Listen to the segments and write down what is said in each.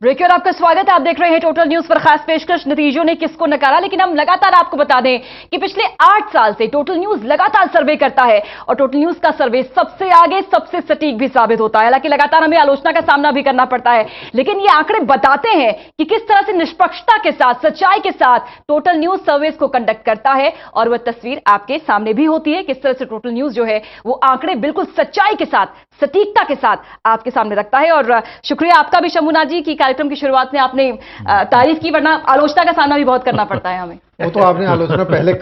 Break और आपका स्वागत है। आप देख रहे हैं टोटल न्यूज पर खास पेशकश। नतीजों ने किसको नकारा, लेकिन हम लगातार आपको बता दें कि पिछले 8 साल से टोटल न्यूज लगातार सर्वे करता है और टोटल न्यूज का सर्वे सबसे आगे, सबसे सटीक भी साबित होता है। हालांकि लगातार हमें आलोचना का सामना भी करना पड़ता है, लेकिन ये आंकड़े बताते हैं कि किस तरह से निष्पक्षता के साथ, सच्चाई के साथ टोटल न्यूज सर्वेस को कंडक्ट करता है और वह तस्वीर आपके सामने भी होती है। किस तरह से टोटल न्यूज जो है वो आंकड़े बिल्कुल सच्चाई के साथ, सटीकता के साथ आपके सामने रखता है। और शुक्रिया आपका भी शंभूनाथ जी की कार्यक्रम की शुरुआत में आपने तारीफ की, वरना आलोचना का सामना भी बहुत करना पड़ता है हमें। वो तो आपने आलोचना पहले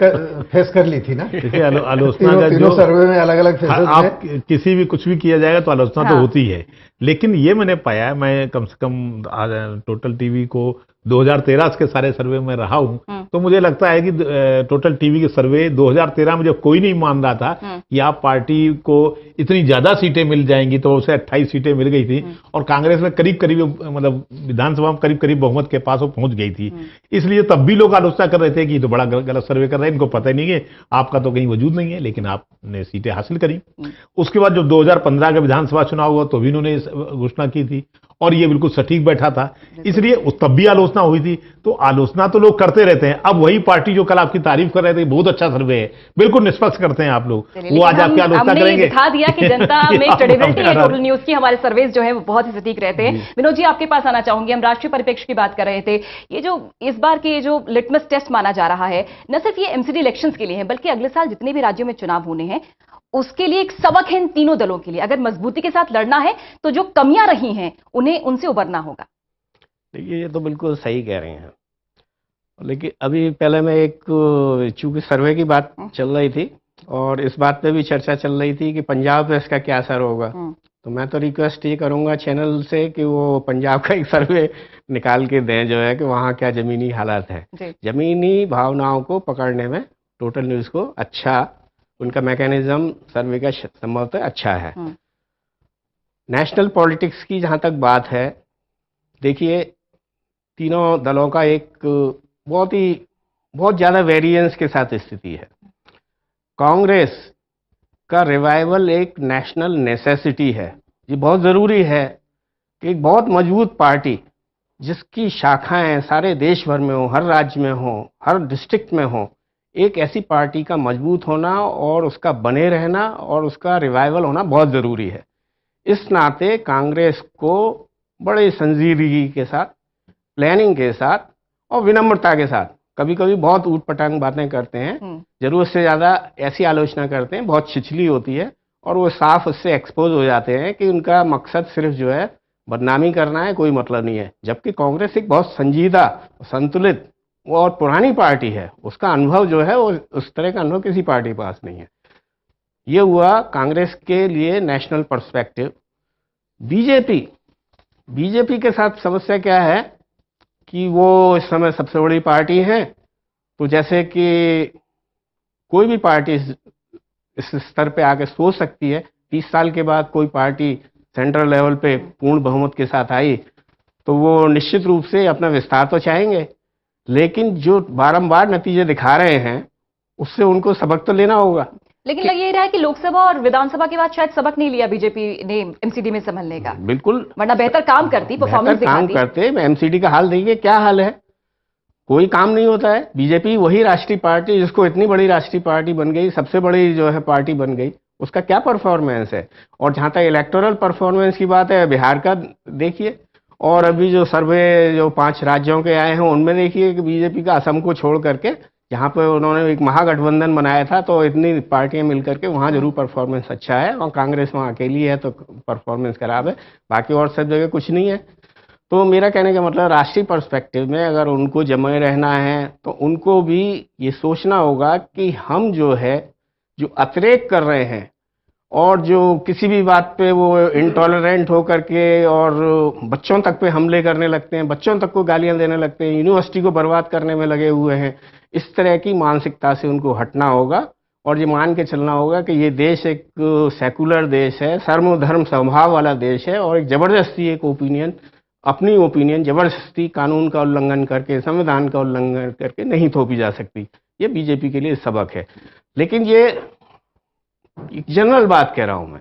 फेस कर ली थी ना। आलोचना का तीनों सर्वे में अलग अलग फेसेस आप किसी भी कुछ भी किया जाएगा तो आलोचना तो होती है, लेकिन ये मैंने पाया, मैं कम से कम टोटल टीवी को 2013 के सारे सर्वे में रहा हूं, तो मुझे लगता है कि टोटल टीवी के सर्वे 2013 में जब कोई नहीं मान रहा था कि आप पार्टी को इतनी ज्यादा सीटें मिल जाएंगी, तो उसे 28 सीटें मिल गई थी और कांग्रेस में करीब करीब, मतलब विधानसभा में करीब करीब बहुमत के पास वो पहुंच गई थी। इसलिए तब भी लोग आलोचना कर रहे थे कि तो बड़ा गलत सर्वे कर रहे हैं, इनको पता ही नहीं है, आपका तो कहीं वजूद नहीं है, लेकिन आपने सीटें हासिल करी। उसके बाद जब 2015 का विधानसभा चुनाव हुआ तो भी उन्होंने घोषणा की थी और ये बिल्कुल सटीक बैठा था, इसलिए तब भी आलोचना हुई थी। तो आलोचना तो लोग करते रहते हैं। अब वही पार्टी जो कल आपकी तारीफ कर रहे थे, बहुत अच्छा सर्वे है, बिल्कुल निष्पक्ष करते हैं आप लोग, वो आज आपकी आलोचना करेंगे। दिखा दिया कि जनता में क्रेडिबिलिटी है टोटल न्यूज की। हमारे सर्वेस जो है वो बहुत ही सटीक रहते हैं। विनोद जी, आपके पास आना चाहूंगी। हम राष्ट्रीय परिप्रेक्ष्य की बात कर रहे थे। ये जो इस बार के जो लिटमस टेस्ट माना जा रहा है, न सिर्फ ये एमसीडी इलेक्शंस के लिए है, बल्कि अगले साल जितने भी राज्यों में चुनाव होने हैं उसके लिए एक सबक है इन तीनों दलों के लिए। अगर मजबूती के साथ लड़ना है तो जो कमियां रही हैं उन्हें उनसे उबरना होगा। देखिए, ये तो बिल्कुल सही कह रहे हैं, लेकिन अभी पहले मैं चूंकि सर्वे की बात चल रही थी और इस बात पे भी चर्चा चल रही थी कि पंजाब पे इसका क्या असर होगा, तो मैं तो रिक्वेस्ट ये करूंगा चैनल से कि वो पंजाब का एक सर्वे निकाल के दें, जो है कि वहाँ क्या जमीनी हालात है। जमीनी भावनाओं को पकड़ने में टोटल न्यूज को अच्छा, उनका मैकेनिज्म सर्वे का संभवतः अच्छा है। नेशनल पॉलिटिक्स की जहां तक बात है, देखिए तीनों दलों का एक बहुत ज़्यादा वेरिएंस के साथ स्थिति है। कांग्रेस का रिवाइवल एक नेशनल नेसेसिटी है। ये बहुत ज़रूरी है कि एक बहुत मजबूत पार्टी जिसकी शाखाएं सारे देश भर में हो, हर राज्य में हो, हर डिस्ट्रिक्ट में हो, एक ऐसी पार्टी का मजबूत होना और उसका बने रहना और उसका रिवाइवल होना बहुत ज़रूरी है। इस नाते कांग्रेस को बड़े संजीदगी के साथ, प्लानिंग के साथ और विनम्रता के साथ, कभी कभी बहुत ऊटपटांग बातें करते हैं, जरूरत से ज़्यादा ऐसी आलोचना करते हैं, बहुत छिछली होती है और वो साफ उससे एक्सपोज हो जाते हैं कि उनका मकसद सिर्फ जो है बदनामी करना है, कोई मतलब नहीं है। जबकि कांग्रेस एक बहुत संजीदा, संतुलित और पुरानी पार्टी है, उसका अनुभव जो है वो उस तरह का अनुभव किसी पार्टी के पास नहीं है। ये हुआ कांग्रेस के लिए नेशनल पर्सपेक्टिव। बीजेपी के साथ समस्या क्या है कि वो इस समय सबसे बड़ी पार्टी है, तो जैसे कि कोई भी पार्टी इस स्तर पे आके सोच सकती है, 30 साल के बाद कोई पार्टी सेंट्रल लेवल पे पूर्ण बहुमत के साथ आई तो वो निश्चित रूप से अपना विस्तार तो चाहेंगे, लेकिन जो बारंबार नतीजे दिखा रहे हैं उससे उनको सबक तो लेना होगा। लेकिन लग ये रहा है कि लोकसभा और विधानसभा के बाद शायद सबक नहीं लिया बीजेपी ने एमसीडी में संभलने का। बिल्कुल, वरना बेहतर काम करती, परफॉर्मेंस काम करते। एमसीडी का हाल देखिए, क्या हाल है, कोई काम नहीं होता है। बीजेपी वही राष्ट्रीय पार्टी जिसको इतनी बड़ी राष्ट्रीय पार्टी बन गई, सबसे बड़ी जो है पार्टी बन गई, उसका क्या परफॉर्मेंस है। और जहां तक इलेक्टोरल परफॉर्मेंस की बात है, बिहार का देखिए, और अभी जो सर्वे जो 5 राज्यों के आए हैं उनमें देखिए कि बीजेपी का असम को छोड़ करके जहाँ पे उन्होंने एक महागठबंधन बनाया था, तो इतनी पार्टियां मिलकर के वहाँ जरूर परफॉर्मेंस अच्छा है, और कांग्रेस वहाँ अकेली है तो परफॉर्मेंस खराब है, बाकी और सब जगह कुछ नहीं है। तो मेरा कहने का मतलब, राष्ट्रीय पर्सपेक्टिव में अगर उनको जमे रहना है तो उनको भी ये सोचना होगा कि हम जो है, जो अतिरेक कर रहे हैं और जो किसी भी बात पे वो इंटॉलरेंट होकर के और बच्चों तक पे हमले करने लगते हैं, बच्चों तक को गालियां देने लगते हैं, यूनिवर्सिटी को बर्बाद करने में लगे हुए हैं, इस तरह की मानसिकता से उनको हटना होगा और ये मान के चलना होगा कि ये देश एक सेकुलर देश है, सर्वधर्म स्वभाव वाला देश है, और एक जबरदस्ती एक ओपिनियन, अपनी ओपिनियन जबरदस्ती कानून का उल्लंघन करके, संविधान का उल्लंघन करके नहीं थोपी जा सकती। ये बीजेपी के लिए सबक है। लेकिन ये जनरल बात कह रहा हूं मैं,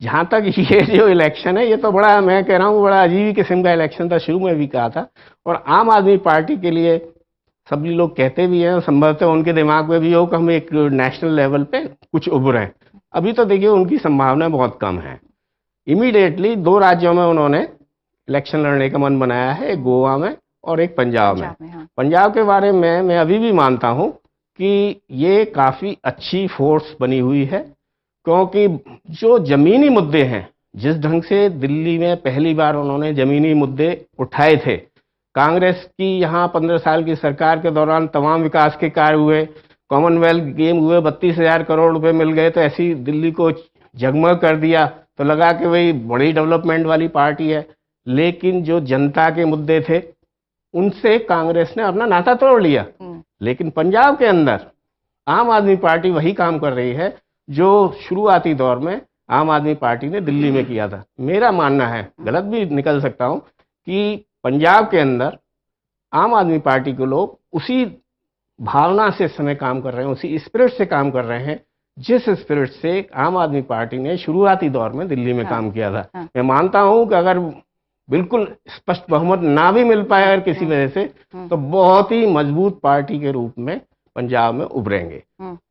जहां तक ये जो इलेक्शन है, ये तो बड़ा, मैं कह रहा हूँ, बड़ा अजीब ही किस्म का इलेक्शन था, शुरू में भी कहा था। और आम आदमी पार्टी के लिए सभी लोग कहते भी हैं, संभवतः उनके दिमाग में भी हो कि हम एक नेशनल लेवल पे कुछ उभरें। अभी तो देखिए उनकी संभावना बहुत कम है। इमीडिएटली 2 राज्यों में उन्होंने इलेक्शन लड़ने का मन बनाया है, एक गोवा में और एक पंजाब में। हाँ। पंजाब के बारे में मैं अभी भी मानता हूं कि ये काफी अच्छी फोर्स बनी हुई है, क्योंकि जो जमीनी मुद्दे हैं, जिस ढंग से दिल्ली में पहली बार उन्होंने जमीनी मुद्दे उठाए थे, कांग्रेस की यहाँ 15 साल की सरकार के दौरान तमाम विकास के कार्य हुए, कॉमनवेल्थ गेम हुए, 32,000 करोड़ रुपए मिल गए, तो ऐसी दिल्ली को जगमग कर दिया, तो लगा कि भाई बड़ी डेवलपमेंट वाली पार्टी है। लेकिन जो जनता के मुद्दे थे उनसे कांग्रेस ने अपना नाता तोड़ लिया। लेकिन पंजाब के अंदर आम आदमी पार्टी वही काम कर रही है जो शुरुआती दौर में आम आदमी पार्टी ने दिल्ली में किया था। मेरा मानना है, गलत भी निकल सकता हूं, कि पंजाब के अंदर आम आदमी पार्टी के लोग उसी भावना से इस समय काम कर रहे हैं, उसी स्पिरिट से काम कर रहे हैं जिस स्पिरिट से आम आदमी पार्टी ने शुरुआती दौर में दिल्ली में काम किया था। मैं मानता हूं कि अगर बिल्कुल स्पष्ट बहुमत ना भी मिल पाए अगर किसी वजह से, तो बहुत ही मजबूत पार्टी के रूप में पंजाब में उभरेंगे।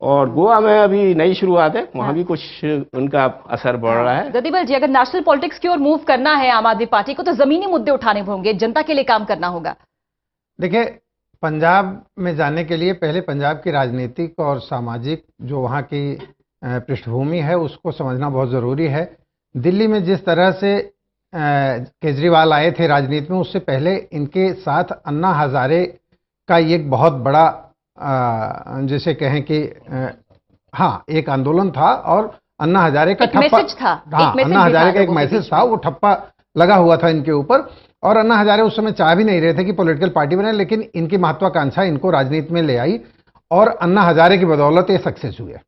और गोवा में अभी नई शुरुआत है, वहां भी कुछ उनका असर बढ़ रहा है। जदीबल जी, अगर नेशनल पॉलिटिक्स की ओर मूव करना है आम आदमी पार्टी को, तो जमीनी मुद्दे उठाने होंगे, जनता के लिए काम करना होगा। देखिए, पंजाब में जाने के लिए पहले पंजाब की राजनीतिक और सामाजिक जो वहाँ की पृष्ठभूमि है उसको समझना बहुत ज़रूरी है। दिल्ली में जिस तरह से केजरीवाल आए थे राजनीति में, उससे पहले इनके साथ अन्ना हजारे का एक बहुत बड़ा जैसे कहें कि हाँ, एक आंदोलन था और अन्ना हजारे का ठप्पा था। हाँ, अन्ना हजारे का एक मैसेज था, वो ठप्पा लगा हुआ था इनके ऊपर। और अन्ना हजारे उस समय चाह भी नहीं रहे थे कि पॉलिटिकल पार्टी बने, लेकिन इनकी महत्वाकांक्षा इनको राजनीति में ले आई और अन्ना हजारे की बदौलत ये सक्सेस हुए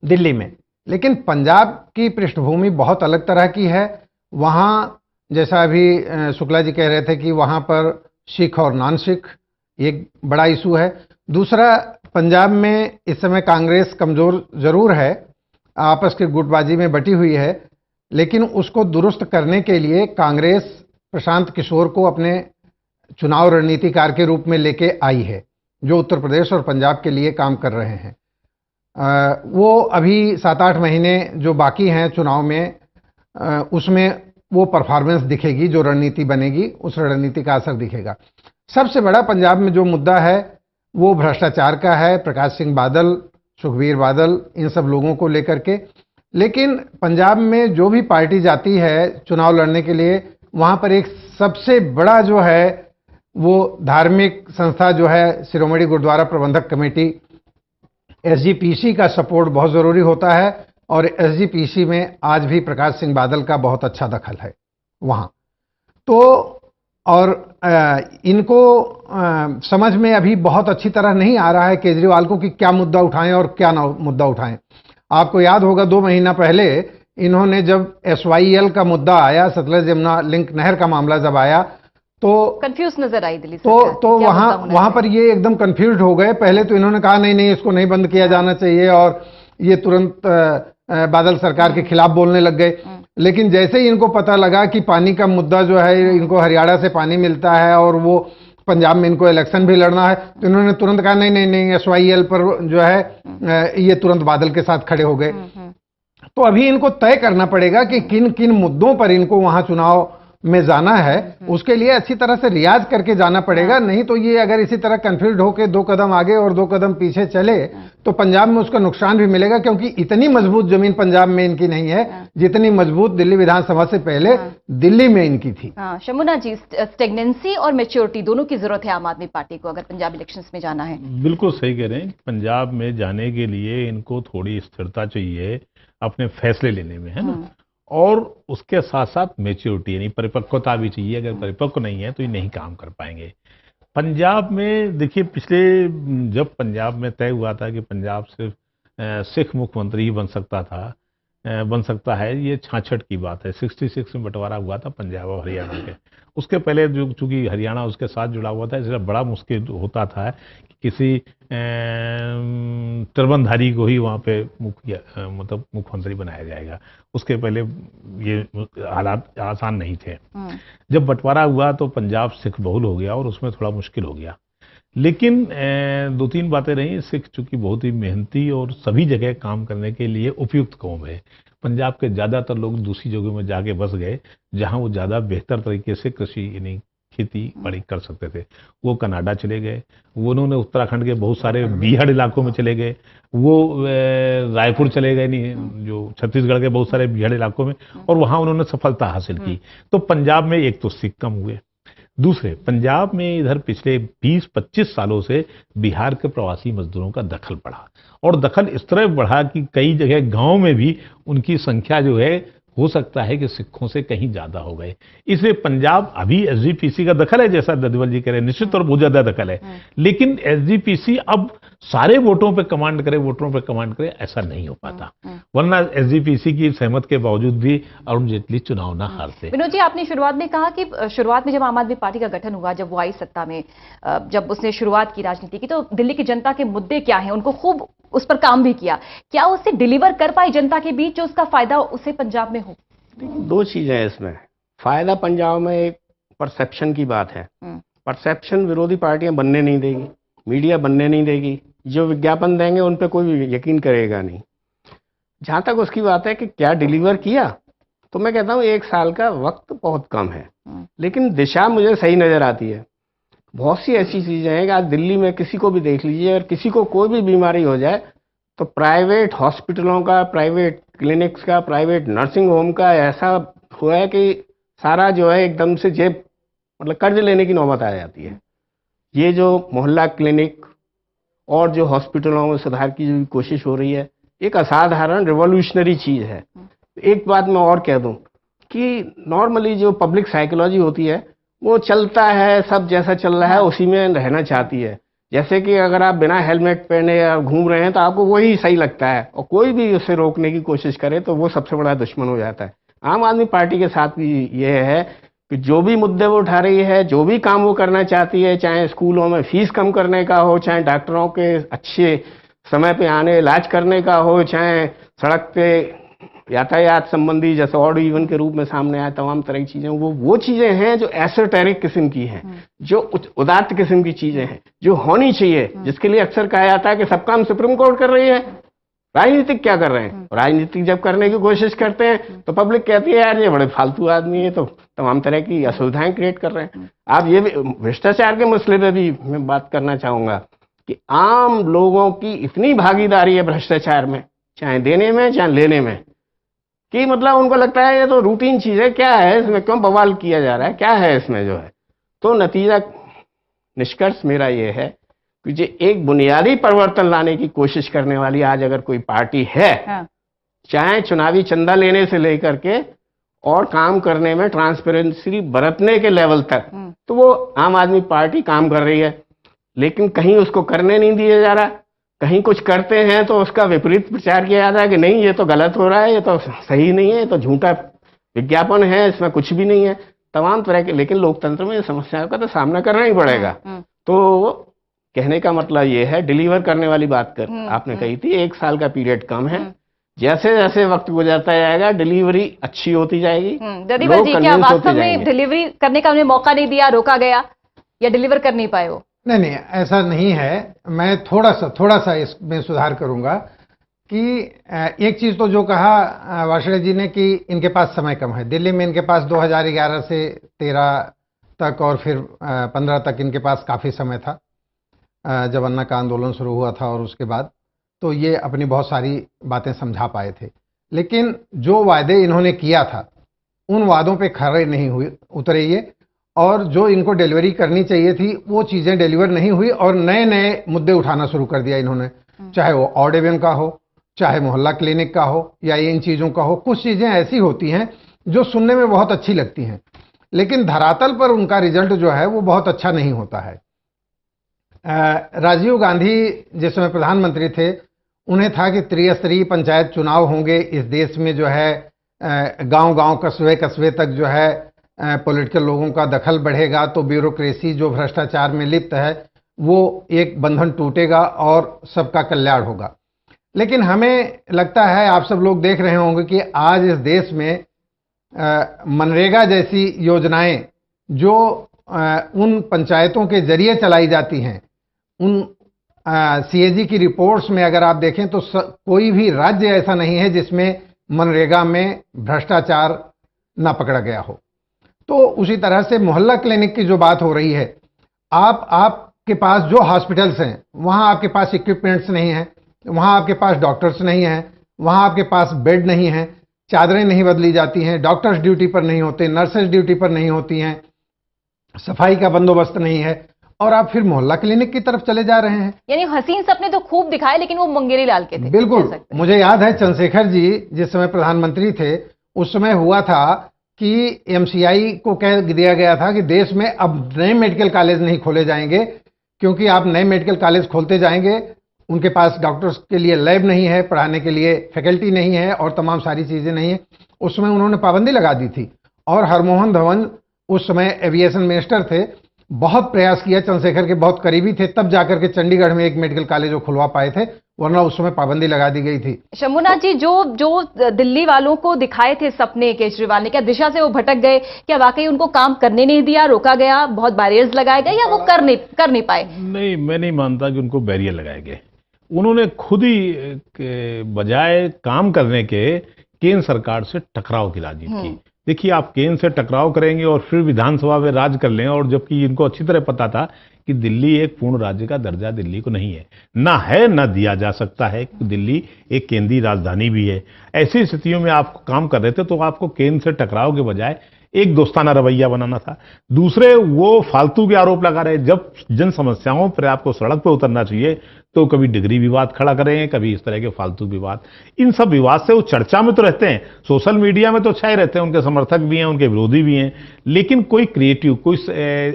दिल्ली में। लेकिन पंजाब की पृष्ठभूमि बहुत अलग तरह की है। वहाँ जैसा अभी शुक्ला जी कह रहे थे कि वहाँ पर सिख और नॉन सिख एक बड़ा इशू है। दूसरा, पंजाब में इस समय कांग्रेस कमजोर जरूर है, आपस की गुटबाजी में बटी हुई है, लेकिन उसको दुरुस्त करने के लिए कांग्रेस प्रशांत किशोर को अपने चुनाव रणनीतिकार के रूप में लेके आई है, जो उत्तर प्रदेश और पंजाब के लिए काम कर रहे हैं। वो अभी 7-8 महीने जो बाकी हैं चुनाव में, उसमें वो परफॉर्मेंस दिखेगी, जो रणनीति बनेगी उस रणनीति का असर दिखेगा। सबसे बड़ा पंजाब में जो मुद्दा है वो भ्रष्टाचार का है, प्रकाश सिंह बादल, सुखबीर बादल, इन सब लोगों को लेकर के। लेकिन पंजाब में जो भी पार्टी जाती है चुनाव लड़ने के लिए, वहां पर एक सबसे बड़ा जो है वो धार्मिक संस्था जो है शिरोमणि गुरुद्वारा प्रबंधक कमेटी, एसजीपीसी का सपोर्ट बहुत जरूरी होता है। और एसजीपीसी में आज भी प्रकाश सिंह बादल का बहुत अच्छा दखल है वहां तो। और इनको समझ में अभी बहुत अच्छी तरह नहीं आ रहा है केजरीवाल को कि क्या मुद्दा उठाएं और क्या ना मुद्दा उठाएं। आपको याद होगा 2 महीना पहले इन्होंने जब SYL का मुद्दा आया, सतलज यमुना लिंक नहर का मामला जब आया, तो कंफ्यूज नजर आई दिल्ली तो वहां पर ये एकदम कंफ्यूज हो गए। पहले तो इन्होंने कहा नहीं इसको नहीं बंद किया जाना चाहिए, और ये तुरंत बादल सरकार के खिलाफ बोलने लग गए। लेकिन जैसे ही इनको पता लगा कि पानी का मुद्दा जो है, इनको हरियाणा से पानी मिलता है और वो पंजाब में इनको इलेक्शन भी लड़ना है, तो इन्होंने तुरंत कहा नहीं SYL पर जो है ये तुरंत बादल के साथ खड़े हो गए। तो अभी इनको तय करना पड़ेगा कि किन किन मुद्दों पर इनको वहां चुनाव में जाना है। उसके लिए अच्छी तरह से रियाज करके जाना पड़ेगा, नहीं तो ये अगर इसी तरह कंफ्यूज होकर 2 कदम आगे और 2 कदम पीछे चले तो पंजाब में उसका नुकसान भी मिलेगा, क्योंकि इतनी मजबूत जमीन पंजाब में इनकी नहीं है जितनी मजबूत दिल्ली विधानसभा से पहले दिल्ली में इनकी थी। शमुना जी, स्टेगनेंसी और मैच्योरिटी दोनों की जरूरत है आम आदमी पार्टी को अगर पंजाब इलेक्शंस में जाना है। बिल्कुल सही कह रहे हैं। पंजाब में जाने के लिए इनको थोड़ी स्थिरता चाहिए अपने फैसले लेने में, है ना, और उसके साथ साथ मैच्योरिटी यानी परिपक्वता भी चाहिए। अगर परिपक्व नहीं है तो ये नहीं काम कर पाएंगे। पंजाब में देखिए, पिछले जब पंजाब में तय हुआ था कि पंजाब सिर्फ सिख मुख्यमंत्री ही बन सकता था, बन सकता है, ये 66 की बात है। 66 में बंटवारा हुआ था पंजाब और हरियाणा के। उसके पहले जो चूंकि हरियाणा उसके साथ जुड़ा हुआ था, इसलिए बड़ा मुश्किल होता था कि किसी टर्बनधारी को ही वहाँ पे मतलब मुख्यमंत्री बनाया जाएगा। उसके पहले ये हालात आसान नहीं थे। जब बंटवारा हुआ तो पंजाब सिख बहुल हो गया और उसमें थोड़ा मुश्किल हो गया। लेकिन दो तीन बातें रही। सिख चूंकि बहुत ही मेहनती और सभी जगह काम करने के लिए उपयुक्त कौम है, पंजाब के ज़्यादातर लोग दूसरी जगहों में जाके बस गए जहां वो ज़्यादा बेहतर तरीके से कृषि यानी खेती बाड़ी कर सकते थे। वो कनाडा चले गए, वो उन्होंने उत्तराखंड के बहुत सारे बीहड़ इलाकों में चले गए, वो रायपुर चले गए, नहीं जो छत्तीसगढ़ के बहुत सारे बीहड़ इलाकों में, और वहां उन्होंने सफलता हासिल की। तो पंजाब में एक तो सिख कम हुए, दूसरे पंजाब में इधर पिछले 20-25 सालों से बिहार के प्रवासी मजदूरों का दखल बढ़ा, और दखल इस तरह बढ़ा कि कई जगह गांव में भी उनकी संख्या जो है हो सकता है कि सिखों से कहीं ज्यादा हो गए। इसलिए पंजाब अभी एसजीपीसी का दखल है, जैसा ददवल जी कह रहे हैं, निश्चित तौर पर बहुत ज्यादा दखल है, लेकिन एसजीपीसी अब सारे वोटों पे कमांड करे, वोटरों पे कमांड करे, ऐसा नहीं हो पाता। वरना एसजीपीसी की सहमत के बावजूद भी अरुण जेटली चुनाव ना हारते। विनोद जी, आपने शुरुआत में कहा कि शुरुआत में जब आम आदमी पार्टी का गठन हुआ, जब वो आई सत्ता में, जब उसने शुरुआत की राजनीति की, तो दिल्ली की जनता के मुद्दे क्या हैं, उनको खूब उस पर काम भी किया। क्या उसे डिलीवर कर पाई जनता के बीच जो उसका फायदा उसे पंजाब में हो? दो चीजें हैं इसमें। फायदा पंजाब में एक परसेप्शन की बात है। परसेप्शन विरोधी पार्टियां बनने नहीं देगी, मीडिया बनने नहीं देगी, जो विज्ञापन देंगे उन पे कोई यकीन करेगा नहीं। जहां तक उसकी बात है कि क्या डिलीवर किया, तो मैं कहता हूं 1 साल का वक्त बहुत कम है, लेकिन दिशा मुझे सही नजर आती है। बहुत सी ऐसी चीजें हैं कि आज दिल्ली में किसी को भी देख लीजिए, अगर किसी को कोई भी बीमारी हो जाए तो प्राइवेट हॉस्पिटलों का, प्राइवेट क्लिनिक्स का, प्राइवेट नर्सिंग होम का ऐसा हुआ है कि सारा जो है एकदम से जेब मतलब कर्ज लेने की नौबत आ जाती है। ये जो मोहल्ला क्लिनिक और जो हॉस्पिटलों में सुधार की जो कोशिश हो रही है, एक असाधारण रिवॉल्यूशनरी चीज है। एक बात मैं और कह दूं कि नॉर्मली जो पब्लिक साइकोलॉजी होती है वो चलता है, सब जैसा चल रहा है उसी में रहना चाहती है। जैसे कि अगर आप बिना हेलमेट पहने या घूम रहे हैं तो आपको वही सही लगता है, और कोई भी उसे रोकने की कोशिश करे तो वो सबसे बड़ा दुश्मन हो जाता है। आम आदमी पार्टी के साथ भी ये है कि जो भी मुद्दे वो उठा रही है, जो भी काम वो करना चाहती है, चाहे स्कूलों में फीस कम करने का हो, चाहे डॉक्टरों के अच्छे समय पे आने इलाज करने का हो, चाहे सड़क पे यातायात संबंधी जैसे ऑड इवन के रूप में सामने आए तमाम तरह की चीजें, वो चीजें हैं जो एसोटेरिक किस्म की हैं, जो उदात्त किस्म की चीजें हैं, जो होनी चाहिए, जिसके लिए अक्सर कहा जाता है कि सब काम सुप्रीम कोर्ट कर रही है, राजनीतिक क्या कर रहे हैं। राजनीतिक जब करने की कोशिश करते हैं तो पब्लिक कहती है यार ये बड़े फालतू आदमी है, तो तमाम तरह की असुविधाएं क्रिएट कर रहे हैं। आप ये भ्रष्टाचार के मसले पे भी मैं बात करना चाहूंगा कि आम लोगों की इतनी भागीदारी है भ्रष्टाचार में, चाहे देने में चाहे लेने में, कि मतलब उनको लगता है ये तो रूटीन चीज है, क्या है इसमें, क्यों बवाल किया जा रहा है, क्या है इसमें जो है। तो नतीजा निष्कर्ष मेरा ये है कि जो एक बुनियादी परिवर्तन लाने की कोशिश करने वाली आज अगर कोई पार्टी है, चाहे चुनावी चंदा लेने से लेकर के और काम करने में ट्रांसपेरेंसी बरतने के लेवल तक, तो वो आम आदमी पार्टी काम कर रही है। लेकिन कहीं उसको करने नहीं दिया जा रहा, कहीं कुछ करते हैं तो उसका विपरीत प्रचार किया जाता है कि नहीं ये तो गलत हो रहा है, ये तो सही नहीं है, ये तो झूठा विज्ञापन है, इसमें कुछ भी नहीं है, तमाम तरह के। लेकिन लोकतंत्र में समस्याओं का तो सामना करना ही पड़ेगा। तो कहने का मतलब ये है, डिलीवर करने वाली बात कर आपने कही थी, 1 साल का पीरियड कम है, जैसे जैसे वक्त गुजरता जाएगा डिलीवरी अच्छी होती जाएगी। ददीबल जी, क्या वास्तव में डिलीवरी करने का उन्हें मौका नहीं दिया, रोका गया, या डिलीवर कर नहीं पाए वो? नहीं, ऐसा नहीं है। मैं थोड़ा सा इसमें सुधार करूंगा कि एक चीज तो जो कहा वार्ष्णेय जी ने कि इनके पास समय कम है। दिल्ली में इनके पास 2011 से 13 तक और फिर 15 तक इनके पास काफी समय था, जब अन्ना का आंदोलन शुरू हुआ था, और उसके बाद तो ये अपनी बहुत सारी बातें समझा पाए थे। लेकिन जो वायदे इन्होंने किया था उन वादों पे खरे नहीं उतरे ये, और जो इनको डिलीवरी करनी चाहिए थी वो चीजें डिलीवर नहीं हुई, और नए नए मुद्दे उठाना शुरू कर दिया इन्होंने, चाहे वो ऑड इवन का हो, चाहे मोहल्ला क्लिनिक का हो, या इन चीजों का हो। कुछ चीजें ऐसी होती हैं जो सुनने में बहुत अच्छी लगती हैं, लेकिन धरातल पर उनका रिजल्ट जो है वो बहुत अच्छा नहीं होता है। राजीव गांधी जिस समय प्रधानमंत्री थे, उन्हें था कि त्रिस्तरीय पंचायत चुनाव होंगे इस देश में, जो है गांव-गांव, कस्बे-कस्बे तक जो है पॉलिटिकल लोगों का दखल बढ़ेगा, तो ब्यूरोक्रेसी जो भ्रष्टाचार में लिप्त है वो एक बंधन टूटेगा और सबका कल्याण होगा। लेकिन हमें लगता है, आप सब लोग देख रहे होंगे कि आज इस देश में मनरेगा जैसी योजनाएं जो उन पंचायतों के जरिए चलाई जाती हैं, उन सीएजी की रिपोर्ट्स में अगर आप देखें तो कोई भी राज्य ऐसा नहीं है जिसमें मनरेगा में भ्रष्टाचार ना पकड़ा गया हो। तो उसी तरह से मोहल्ला क्लिनिक की जो बात हो रही है, आपके पास जो हॉस्पिटल्स हैं वहां आपके पास इक्विपमेंट्स नहीं है, वहां आपके पास डॉक्टर्स नहीं है, वहां आपके पास बेड नहीं है, चादरें नहीं बदली जाती हैं, डॉक्टर्स ड्यूटी पर नहीं होते, नर्सेज ड्यूटी पर नहीं होती हैं, सफाई का बंदोबस्त नहीं है, और आप फिर मोहल्ला क्लिनिक की तरफ चले जा रहे हैं। यानी हसीन सपने तो खूब दिखाए लेकिन वो मंगेरी लाल के थे। बिल्कुल, मुझे याद है चंद्रशेखर जी जिस समय प्रधानमंत्री थे उस समय हुआ था कि एमसीआई को कह दिया गया था कि देश में अब नए मेडिकल कॉलेज नहीं खोले जाएंगे, क्योंकि आप नए मेडिकल कॉलेज खोलते जाएंगे, उनके पास डॉक्टर्स के लिए लैब नहीं है, पढ़ाने के लिए फैकल्टी नहीं है और तमाम सारी चीजें नहीं है। उस समय उन्होंने पाबंदी लगा दी थी और हरमोहन धवन उस समय एविएशन मिनिस्टर थे, बहुत प्रयास किया, चंद्रशेखर के बहुत करीबी थे, तब जाकर के चंडीगढ़ में एक मेडिकल कॉलेज वो खुलवा पाए थे, वरना उस समय पाबंदी लगा दी गई थी। शंभुनाथ जी, जो दिल्ली वालों को दिखाए थे सपने केजरीवाल ने, क्या दिशा से वो भटक गए? क्या वाकई उनको काम करने नहीं दिया, रोका गया, बहुत बैरियर्स लगाए गए, या वो कर नहीं पाए? नहीं, मैं नहीं मानता कि उनको बैरियर लगाए गए। उन्होंने खुद ही बजाय काम करने के केंद्र सरकार से टकराव की राजनीति की। देखिए, आप केंद्र से टकराव करेंगे और फिर विधानसभा में राज कर लें, और जबकि इनको अच्छी तरह पता था कि दिल्ली एक पूर्ण राज्य का दर्जा दिल्ली को नहीं है, ना है, ना दिया जा सकता है। दिल्ली एक केंद्रीय राजधानी भी है। ऐसी स्थितियों में आप काम कर रहे थे तो आपको केंद्र से टकराव के बजाय एक दोस्ताना रवैया बनाना था। दूसरे, वो फालतू के आरोप लगा रहे। जब जन समस्याओं पर आपको सड़क पर उतरना चाहिए तो कभी डिग्री विवाद खड़ा करें, कभी इस तरह के फालतू विवाद। इन सब विवाद से वो चर्चा में तो रहते हैं, सोशल मीडिया में तो छाए रहते हैं, उनके समर्थक भी हैं, उनके विरोधी भी हैं, लेकिन कोई क्रिएटिव, कोई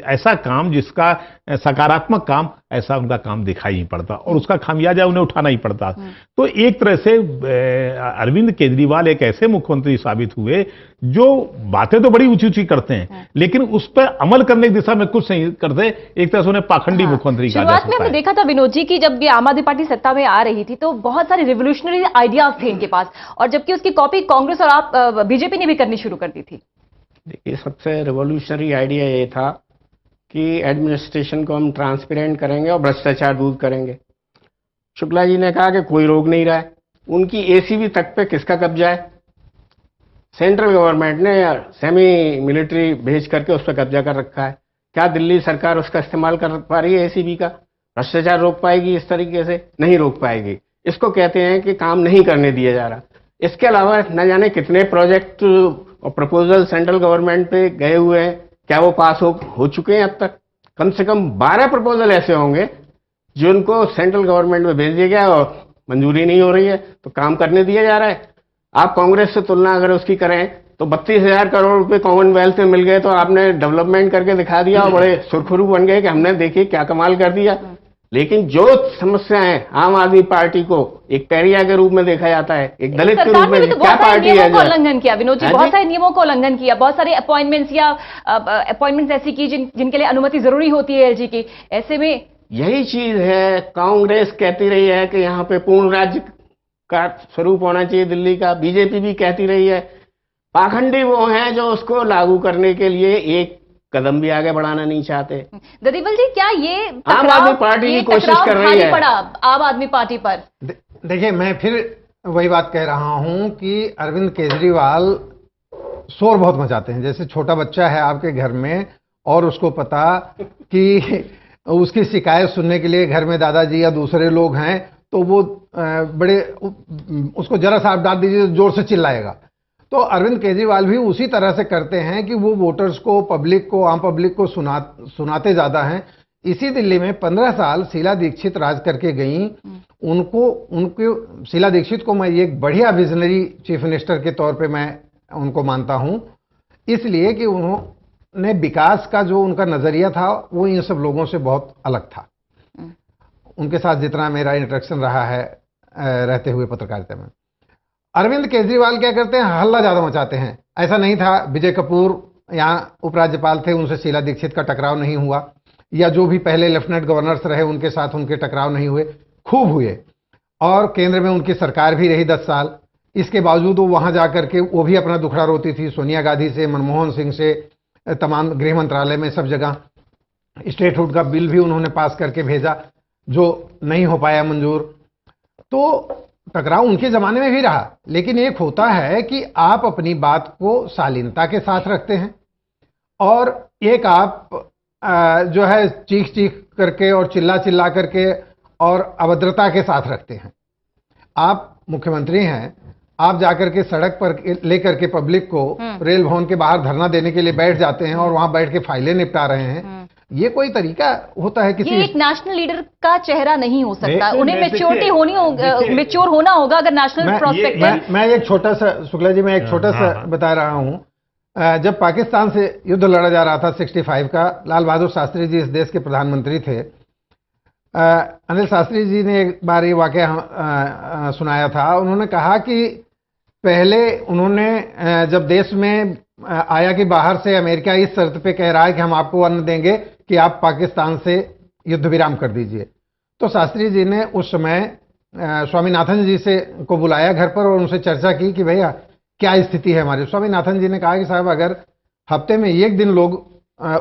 ऐसा काम जिसका सकारात्मक काम, ऐसा उनका काम दिखाई नहीं पड़ता और उसका खामियाजा उन्हें उठाना ही पड़ता। तो एक तरह से अरविंद केजरीवाल एक ऐसे मुख्यमंत्री साबित हुए जो बातें तो बड़ी ऊंची ऊंची करते हैं लेकिन उस पर अमल करने की दिशा में कुछ नहीं करते। एक तरह से उन्हें पाखंडी मुख्यमंत्री कहा जा सकता है। शुरुआत में हमने देखा था विनोद जी की जब आम आदमी पार्टी सत्ता में आ रही थी तो बहुत सारे रिवोल्यूशनरी आइडियाज थे इनके पास, और जबकि उसकी कॉपी कांग्रेस और आप बीजेपी ने भी करनी शुरू कर दी थी। देखिए, सबसे रिवोल्यूशनरी आइडिया ये था कि एडमिनिस्ट्रेशन को हम ट्रांसपेरेंट करेंगे और भ्रष्टाचार दूर करेंगे। शुक्ला जी ने कहा कि कोई रोक नहीं रहा है। उनकी एसीबी तक पे किसका कब्जा है? सेंट्रल गवर्नमेंट ने सेमी मिलिट्री भेज करके उस पर कब्जा कर रखा है। क्या दिल्ली सरकार उसका इस्तेमाल कर पा रही है? एसीबी का भ्रष्टाचार रोक पाएगी इस तरीके से? नहीं रोक पाएगी। इसको कहते हैं कि काम नहीं करने दिया जा रहा। इसके अलावा न जाने कितने प्रोजेक्ट और प्रपोजल सेंट्रल गवर्नमेंट पे गए हुए हैं, क्या वो पास हो चुके हैं? अब तक कम से कम 12 प्रपोजल ऐसे होंगे जिनको सेंट्रल गवर्नमेंट में भेज दिया गया और मंजूरी नहीं हो रही है, तो काम करने दिया जा रहा है। आप कांग्रेस से तुलना अगर उसकी करें तो 32,000 करोड़ रुपए कॉमनवेल्थ में मिल गए, तो आपने डेवलपमेंट करके दिखा दिया और बड़े सुरखरू बन गए कि हमने देखिए क्या कमाल कर दिया। लेकिन जो समस्याएं आम आदमी पार्टी को एक पैरिया के रूप में देखा जाता है, एक दलित के रूप में, क्या पार्टी है जो उल्लंघन किया विनोद जी, बहुत सारे नियमों को उल्लंघन किया, बहुत सारे अपॉइंटमेंट्स या अपॉइंटमेंट्स ऐसी की जिनके लिए अनुमति जरूरी होती है एलजी की। ऐसे में यही चीज है, कांग्रेस कहती रही है कि यहाँ पे पूर्ण राज्य का स्वरूप होना चाहिए दिल्ली का, बीजेपी भी कहती रही है। पाखंडी वो हैं जो उसको लागू करने के लिए एक कदम भी आगे बढ़ाना नहीं चाहते। ददीबल जी, क्या ये आम आदमी पार्टी की कोशिश कर रही है पड़ा आम आदमी पार्टी पर? देखिए, मैं फिर वही बात कह रहा हूं कि अरविंद केजरीवाल शोर बहुत मचाते हैं। जैसे छोटा बच्चा है आपके घर में और उसको पता कि उसकी शिकायत सुनने के लिए घर में दादाजी या दूसरे लोग हैं, तो वो बड़े उसको जरा सा आप डांट दीजिए तो जोर से चिल्लाएगा। तो अरविंद केजरीवाल भी उसी तरह से करते हैं कि वो वोटर्स को, पब्लिक को, आम पब्लिक को सुनाते ज्यादा हैं। इसी दिल्ली में 15 साल शीला दीक्षित राज करके गई। उनको शीला दीक्षित को मैं एक बढ़िया विजनरी चीफ मिनिस्टर के तौर पे मैं उनको मानता हूं, इसलिए कि उन्होंने विकास का जो उनका नजरिया था वो इन सब लोगों से बहुत अलग था। उनके साथ जितना मेरा इंटरेक्शन रहा है रहते हुए पत्रकारिता में। अरविंद केजरीवाल क्या करते हैं, हल्ला ज्यादा मचाते हैं। ऐसा नहीं था, विजय कपूर यहाँ उपराज्यपाल थे, उनसे शीला दीक्षित का टकराव नहीं हुआ, या जो भी पहले लेफ्टिनेंट गवर्नर्स रहे उनके साथ उनके टकराव नहीं हुए, खूब हुए। और केंद्र में उनकी सरकार भी रही 10 साल। इसके बावजूद वो वहां जाकर के वो भी अपना दुखड़ा रोती थी, सोनिया गांधी से, मनमोहन सिंह से, तमाम गृह मंत्रालय में, सब जगह। स्टेटहुड का बिल भी उन्होंने पास करके भेजा जो नहीं हो पाया मंजूर। तो टकराव उनके जमाने में भी रहा, लेकिन एक होता है कि आप अपनी बात को शालीनता के साथ रखते हैं, और एक आप जो है चीख चीख करके और चिल्ला चिल्ला करके और अभद्रता के साथ रखते हैं। आप मुख्यमंत्री हैं, आप जाकर के सड़क पर लेकर के पब्लिक को रेल भवन के बाहर धरना देने के लिए बैठ जाते हैं और वहां बैठ के फाइलें निपटा रहे हैं। ये कोई तरीका होता है किसी? ये एक नेशनल लीडर का चेहरा नहीं हो सकता। उन्हें मैच्योरिटी होनी होगा, मैच्योर होना होगा अगर नेशनल प्रोस्पेक्टिव। मैं एक छोटा सा, शुक्ला जी, मैं एक छोटा सा बता रहा हूं। जब पाकिस्तान से युद्ध लड़ा जा रहा था 65 का, लाल बहादुर शास्त्री जी इस देश के प्रधानमंत्री थे। अनिल शास्त्री जी ने एक बार ये वाकया सुनाया था। उन्होंने कहा कि पहले उन्होंने जब देश में आया कि बाहर से अमेरिका इस शर्त पे कह रहा है कि हम आपको अन्न देंगे कि आप पाकिस्तान से युद्ध विराम कर दीजिए, तो शास्त्री जी ने उस समय स्वामीनाथन जी से को बुलाया घर पर और उनसे चर्चा की कि भैया क्या स्थिति है हमारी। स्वामीनाथन जी ने कहा कि साहब, अगर हफ्ते में एक दिन लोग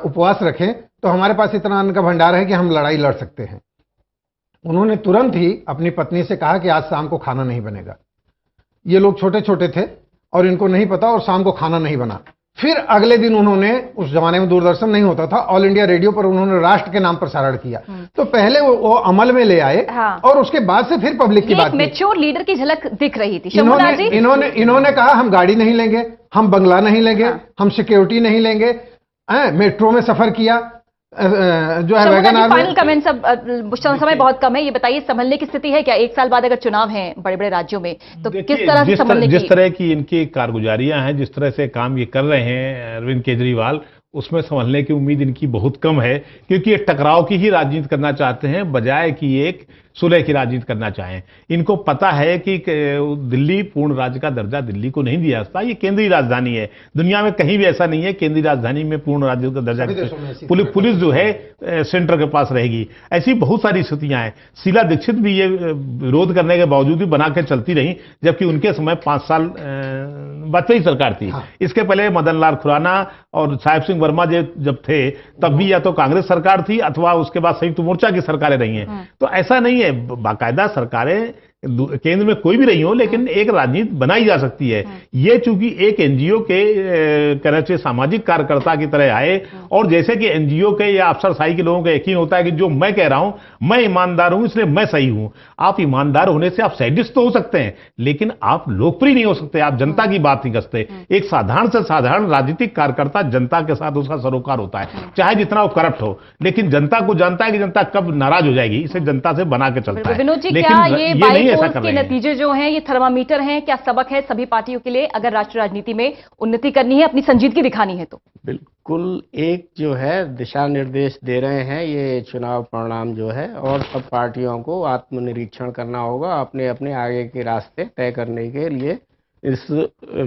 उपवास रखें तो हमारे पास इतना अन्न का भंडार है कि हम लड़ाई लड़ सकते हैं। उन्होंने तुरंत ही अपनी पत्नी से कहा कि आज शाम को खाना नहीं बनेगा। ये लोग छोटे छोटे थे और इनको नहीं पता, और शाम को खाना नहीं बना। फिर अगले दिन उन्होंने, उस जमाने में दूरदर्शन नहीं होता था, ऑल इंडिया रेडियो पर उन्होंने राष्ट्र के नाम प्रसारण किया। तो पहले वो अमल में ले आए, और उसके बाद से फिर पब्लिक की बात। मैच्योर लीडर की झलक दिख रही थी। इन्होंने कहा हम गाड़ी नहीं लेंगे, हम बंगला नहीं लेंगे, हम सिक्योरिटी नहीं लेंगे। मेट्रो में सफर किया, जो है वैगन फाइनल कमेंट। सब समय बहुत कम है, ये बताइए संभलने की स्थिति है क्या? एक साल बाद अगर चुनाव है बड़े बड़े राज्यों में, तो किस तरह से संभलने की? जिस तरह की इनकी कारगुजारियां हैं, जिस तरह से काम ये कर रहे हैं अरविंद केजरीवाल, उसमें संभलने की उम्मीद इनकी बहुत कम है, क्योंकि ये टकराव की ही राजनीति करना चाहते हैं बजाय कि एक सुलह की राजनीति करना चाहें। इनको पता है कि दिल्ली पूर्ण राज्य का दर्जा दिल्ली को नहीं दिया जाता, ये केंद्रीय राजधानी है। दुनिया में कहीं भी ऐसा नहीं है केंद्रीय राजधानी में पूर्ण राज्य का दर्जा। पुलिस जो है सेंटर के पास रहेगी। ऐसी बहुत सारी स्थितियां हैं। शीला दीक्षित भी ये विरोध करने के बावजूद भी बना के चलती रही, जबकि उनके समय 5 साल वाजपेयी सरकार थी। इसके पहले मदन लाल खुराना और साहिब सिंह वर्मा जब थे, तब भी या तो कांग्रेस सरकार थी अथवा उसके बाद संयुक्त मोर्चा की सरकारें रही हैं। तो ऐसा नहीं है, बाकायदा सरकारें केंद्र में कोई भी रही हो, लेकिन एक राजनीति बनाई जा सकती है। ये चूंकि एक एनजीओ के कहना चाहिए सामाजिक कार्यकर्ता की तरह आए, और जैसे कि एनजीओ के या अफसरशाही के लोगों का यकीन होता है कि जो मैं कह रहा हूं, मैं ईमानदार हूं इसलिए मैं सही हूं। आप ईमानदार होने से आप सैडिस्ट तो हो सकते हैं, लेकिन आप लोकप्रिय नहीं हो सकते, आप जनता की बात नहीं करते। एक साधारण से साधारण राजनीतिक कार्यकर्ता जनता के साथ उसका सरोकार होता है, चाहे जितना वो करप्ट हो, लेकिन जनता को जानता है कि जनता कब नाराज हो जाएगी, इसे जनता से बना के चलता है। विनोद जी, क्या ये के नतीजे जो हैं ये थर्मामीटर हैं, क्या सबक है सभी पार्टियों के लिए अगर राष्ट्रीय राजनीति में उन्नति करनी है, अपनी संजीदगी दिखानी है? तो बिल्कुल एक जो है दिशा निर्देश दे रहे हैं ये चुनाव परिणाम जो है, और सब पार्टियों को आत्मनिरीक्षण करना होगा, अपने अपने आगे के रास्ते तय करने के लिए इस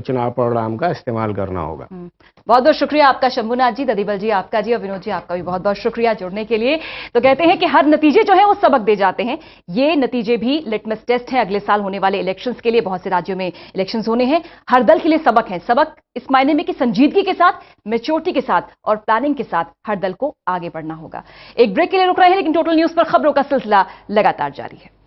चुनाव परिणाम का इस्तेमाल करना होगा। बहुत बहुत शुक्रिया आपका शंभुनाथ जी, ददीबल जी आपका जी, और विनोद जी आपका भी बहुत बहुत शुक्रिया जुड़ने के लिए। तो कहते हैं कि हर नतीजे जो है वो सबक दे जाते हैं। ये नतीजे भी लिटमस टेस्ट है अगले साल होने वाले इलेक्शंस के लिए। बहुत से राज्यों में इलेक्शंस होने हैं, हर दल के लिए सबक है। सबक इस मायने में कि संजीदगी के साथ, मैच्योरिटी के साथ और प्लानिंग के साथ हर दल को आगे बढ़ना होगा। एक ब्रेक के लिए रुक रहे हैं, लेकिन टोटल न्यूज पर खबरों का सिलसिला लगातार जारी है।